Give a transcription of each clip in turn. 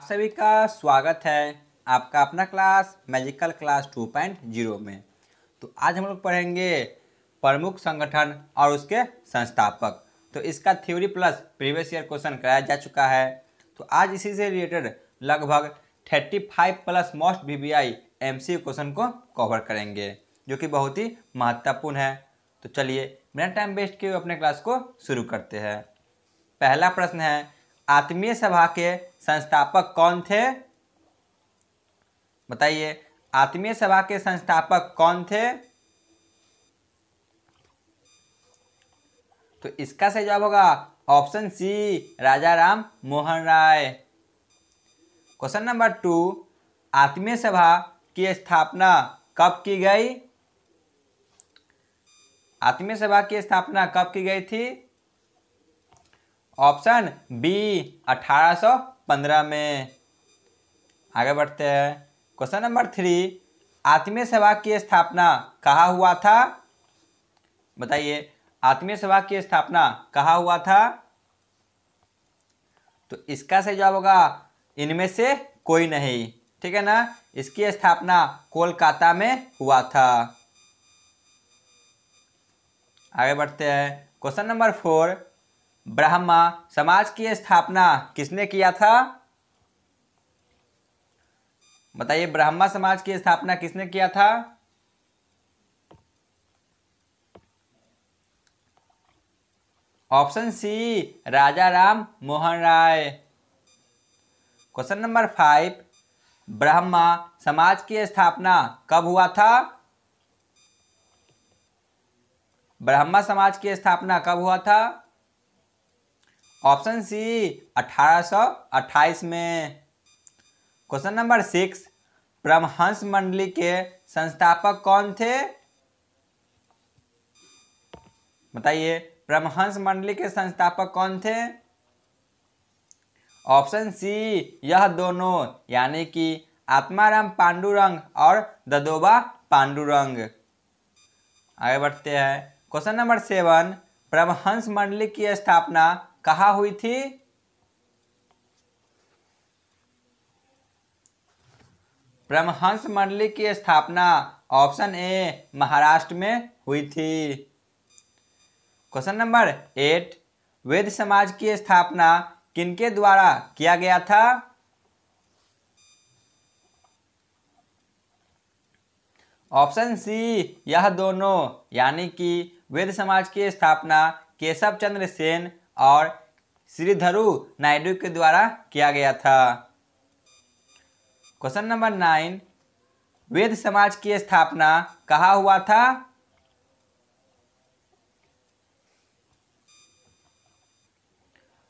सभी का स्वागत है आपका अपना क्लास मैजिकल क्लास 2.0 में। तो आज हम लोग पढ़ेंगे प्रमुख संगठन और उसके संस्थापक। तो इसका theory plus previous year question कराया जा चुका है। तो आज इसी से रिलेटेड लगभग 35 plus most VBI MCQ question को कवर करेंगे, जो कि बहुत ही महत्वपूर्ण है। तो चलिए बिना टाइम वेस्ट किए अपने क्लास को शुरू करते हैं। पहला प्रश्न है, आत्मीय सभा के संस्थापक कौन थे? बताइए, आत्मीय सभा के संस्थापक कौन थे? तो इसका सही जवाब होगा ऑप्शन सी, राजा राम मोहन राय। क्वेश्चन नंबर 2, आत्मीय सभा की स्थापना कब की गई? आत्मीय सभा की स्थापना कब की गई थी? ऑप्शन बी, 1815 में। आगे बढ़ते हैं। क्वेश्चन नंबर 3, आत्मीय सभा की स्थापना कहाँ हुआ था? बताइए, आत्मीय सभा की स्थापना कहाँ हुआ था? तो इसका सही जवाब होगा इनमें से कोई नहीं, ठीक है ना। इसकी स्थापना कोलकाता में हुआ था। आगे बढ़ते हैं। क्वेश्चन नंबर 4, ब्राह्मा समाज की स्थापना किसने किया था? बताइए, ब्राह्मा समाज की स्थापना किसने किया था? ऑप्शन सी, राजा राम मोहन राय। क्वेश्चन नंबर 5, ब्राह्मा समाज की स्थापना कब हुआ था? ब्राह्मा समाज की स्थापना कब हुआ था? ऑप्शन सी, 1828 में। क्वेश्चन नंबर 6, परमहंस मंडली के संस्थापक कौन थे? बताइए, परमहंस मंडली के संस्थापक कौन थे? ऑप्शन सी, यह दोनों, यानी कि आत्माराम पांडुरंग और ददोबा पांडुरंग। आगे बढ़ते हैं। क्वेश्चन नंबर 7, परमहंस मंडली की स्थापना कहाँ हुई थी? परमहंस मंडली की स्थापना ऑप्शन ए, महाराष्ट्र में हुई थी। क्वेश्चन नंबर 8, वेद समाज की स्थापना किनके द्वारा किया गया था? ऑप्शन सी, यह दोनों, यानी कि वेद समाज की स्थापना केशव चंद्र सेन और श्रीधरु नायडू के द्वारा किया गया था। क्वेश्चन नंबर 9, वेद समाज की स्थापना कहाँ हुआ था?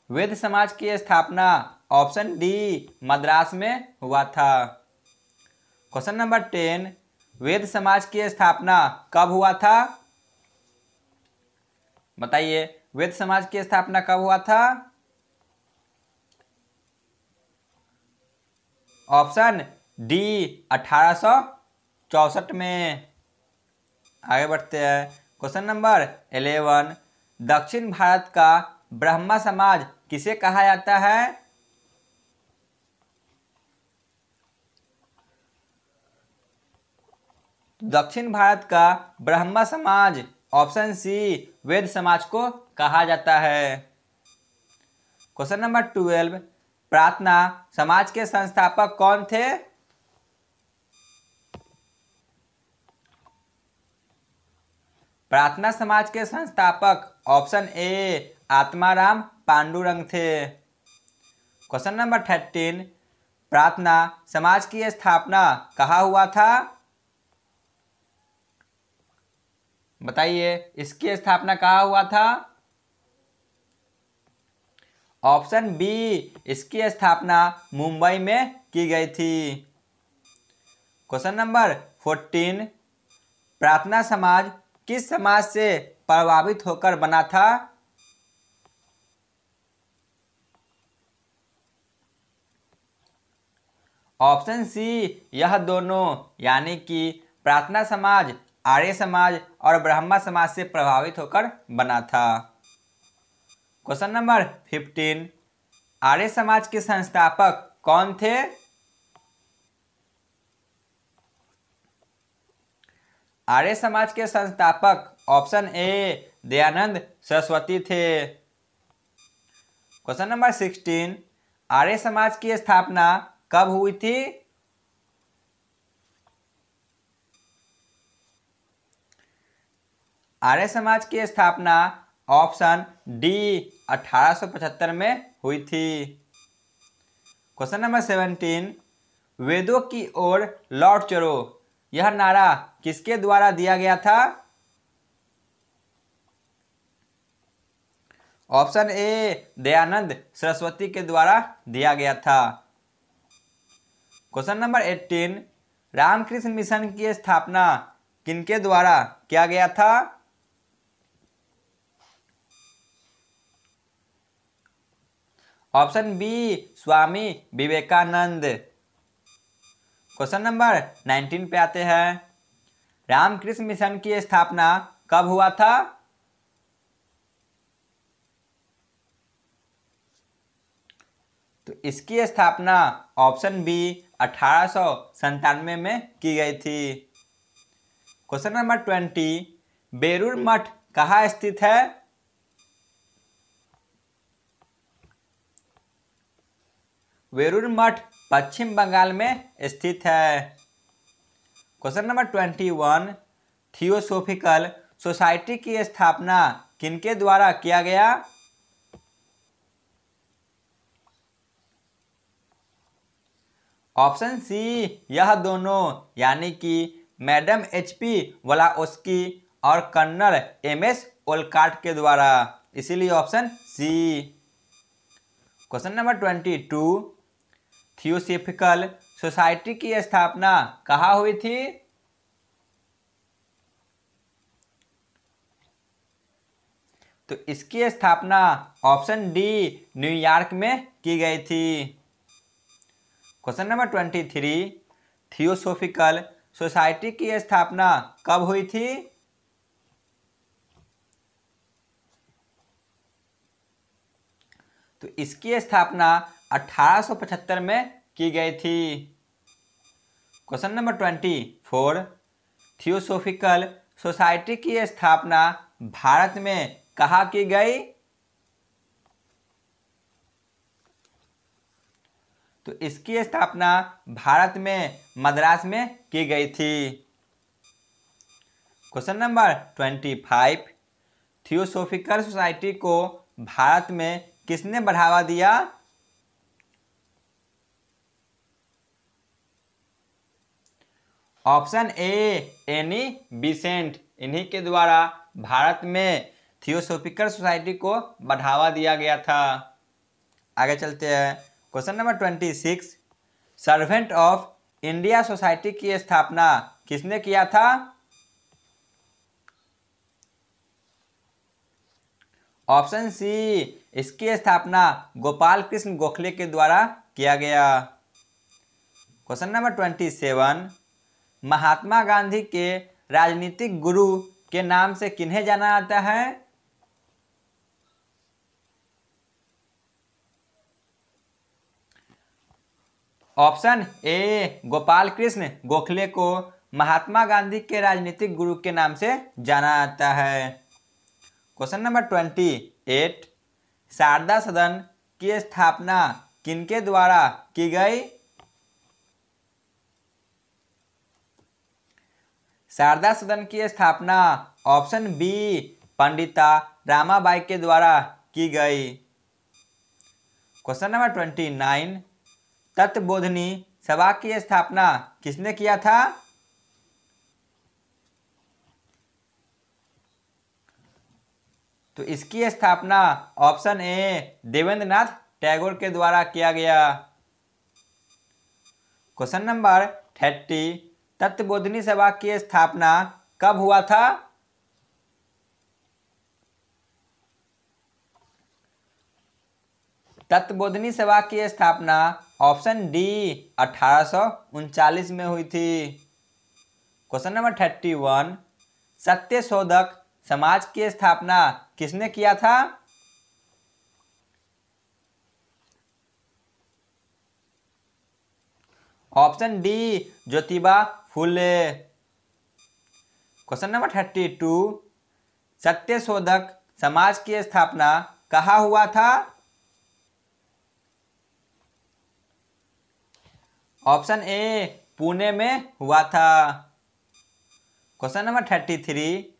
वेद समाज की स्थापना ऑप्शन डी, मद्रास में हुआ था। क्वेश्चन नंबर 10, वेद समाज की स्थापना कब हुआ था? बताइए, वेद समाज की स्थापना कब हुआ था? ऑप्शन डी, 1864 में। आगे बढ़ते हैं। क्वेश्चन नंबर 11, दक्षिण भारत का ब्रह्मा समाज किसे कहा जाता है? दक्षिण भारत का ब्रह्मा समाज ऑप्शन सी, वेद समाज को कहा जाता है। क्वेश्चन नंबर 12, प्रार्थना समाज के संस्थापक कौन थे? प्रार्थना समाज के संस्थापक ऑप्शन ए, आत्माराम पांडुरंग थे। क्वेश्चन नंबर 13, प्रार्थना समाज की स्थापना कहाँ हुआ था? बताइए, इसकी स्थापना कहाँ हुआ था? ऑप्शन बी, इसकी स्थापना मुंबई में की गई थी। क्वेश्चन नंबर 14, प्रार्थना समाज किस समाज से प्रभावित होकर बना था? ऑप्शन सी, यह दोनों, यानी कि प्रार्थना समाज आर्य समाज और ब्राह्मण समाज से प्रभावित होकर बना था। क्वेश्चन नंबर 15, आर्य समाज के संस्थापक कौन थे? आर्य समाज के संस्थापक ऑप्शन ए दयानंद सरस्वती थे। क्वेश्चन नंबर 16, आर्य समाज की स्थापना कब हुई थी? आर्य समाज की स्थापना ऑप्शन डी 1875 में हुई थी। क्वेश्चन नंबर 17, वेदों की ओर लौट चलो, यह नारा किसके द्वारा दिया गया था? ऑप्शन ए दयानंद सरस्वती के द्वारा दिया गया था। क्वेश्चन नंबर 18, रामकृष्ण मिशन की स्थापना किनके द्वारा किया गया था? Option B Swami Vivekananda. Question number 19 पे आते हैं, रामकृष्ण मिशन की स्थापना कब हुआ था? तो इसकी स्थापना ऑप्शन बी 1897 में की गई थी। क्वेश्चन नंबर 20, बेलूर मठ कहाँ स्थित है? बेलूर मठ पश्चिम बंगाल में स्थित है। क्वेश्चन नंबर 21, थियोसॉफिकल सोसाइटी की स्थापना किनके द्वारा किया गया? ऑप्शन सी यह दोनों, यानी कि मैडम HP वलाओस्की और कर्नल MS ओलकाट के द्वारा, इसीलिए option C. Question number 22, Theosophical Society की स्थापना कहाँ हुई थी? तो इसकी स्थापना ऑप्शन डी न्यूयॉर्क में की गई थी। क्वेश्चन नंबर 23, थियोसॉफिकल सोसाइटी की स्थापना कब हुई थी? तो इसकी स्थापना 1875 में की गई थी। क्वेश्चन नंबर 24, थियोसॉफिकल सोसाइटी की स्थापना भारत में कहाँ की गई? तो इसकी स्थापना भारत में मद्रास में की गई थी। क्वेश्चन नंबर 25, थियोसॉफिकल सोसाइटी को भारत में किसने बढ़ावा दिया? ऑप्शन ए एनी बिसेंट, इन्हीं के द्वारा भारत में थियोसॉफिकल सोसाइटी को बढ़ावा दिया गया था। आगे चलते हैं। Question number 26, servant of India society की स्थापना किसने किया था? ऑप्शन सी इसकी स्थापना गोपाल कृष्ण गोखले के द्वारा किया गया। क्वेश्चन नंबर 27, महात्मा गांधी के राजनीतिक गुरु के नाम से किन्हें जाना जाता है? ऑप्शन ए गोपाल कृष्ण गोखले को महात्मा गांधी के राजनीतिक गुरु के नाम से जाना जाता है। क्वेश्चन नंबर 28, शारदा सदन की स्थापना किनके द्वारा की गई? शारदा सदन की स्थापना ऑप्शन बी पंडिता रामाबाई के द्वारा की गई। क्वेश्चन नंबर 29, तत्वबोधिनी सभा की स्थापना किसने किया था? तो इसकी स्थापना ऑप्शन ए देवेंद्रनाथ टैगोर के द्वारा किया गया। क्वेश्चन नंबर 30, तत्वबोधिनी सभा की स्थापना कब हुआ था? तत्वबोधिनी सभा की स्थापना ऑप्शन डी 1839 में हुई थी। क्वेश्चन नंबर 31, सत्यशोधक समाज की स्थापना किसने किया था? Option D Jyotiba Phule. Question number 32, Satyashodhak Samaj की स्थापना कहाँ हुआ था? ऑप्शन ए पुणे में हुआ था। क्वेश्चन नंबर 33,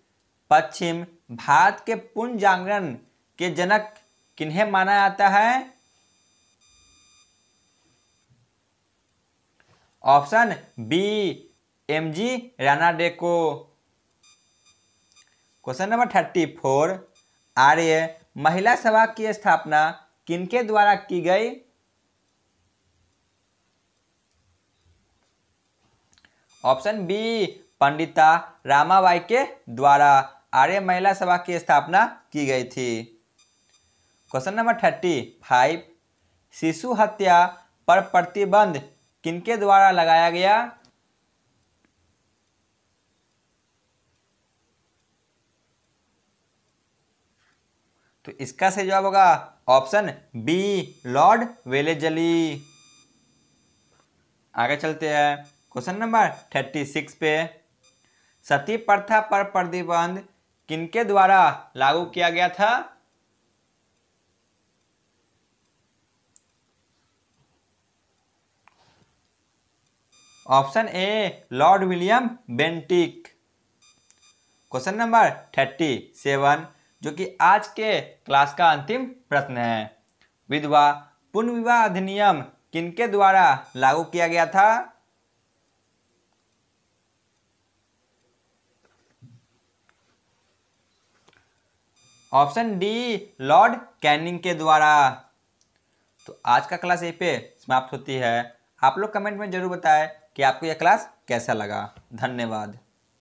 पश्चिम भारत के पुनर्जागरण के जनक किन्हें माना जाता है? ऑप्शन बी एमजी रानाडे को। क्वेश्चन नंबर 34, आर्य महिला सभा की स्थापना किनके द्वारा की गई? ऑप्शन बी पंडिता रामाबाई के द्वारा आर्य महिला सभा की स्थापना की गई थी। क्वेश्चन नंबर 35, शिशु हत्या पर प्रतिबंध किनके द्वारा लगाया गया? तो इसका सही जवाब होगा ऑप्शन बी लॉर्ड वेलेजली। आगे चलते हैं क्वेश्चन नंबर 36 पे, सती प्रथा पर प्रतिबंध किनके द्वारा लागू किया गया था? Option A Lord William Bentinck. Question number 37, जो कि आज के क्लास का अंतिम प्रश्न है, विधवा पुनर्विवाह अधिनियम किनके द्वारा लागू किया गया था? ऑप्शन डी लॉर्ड कैनिंग के द्वारा। तो आज का क्लास यहीं पे समाप्त होती है। आप लोग कमेंट में जरूर बताएं कि आपको यह क्लास कैसा लगा। धन्यवाद।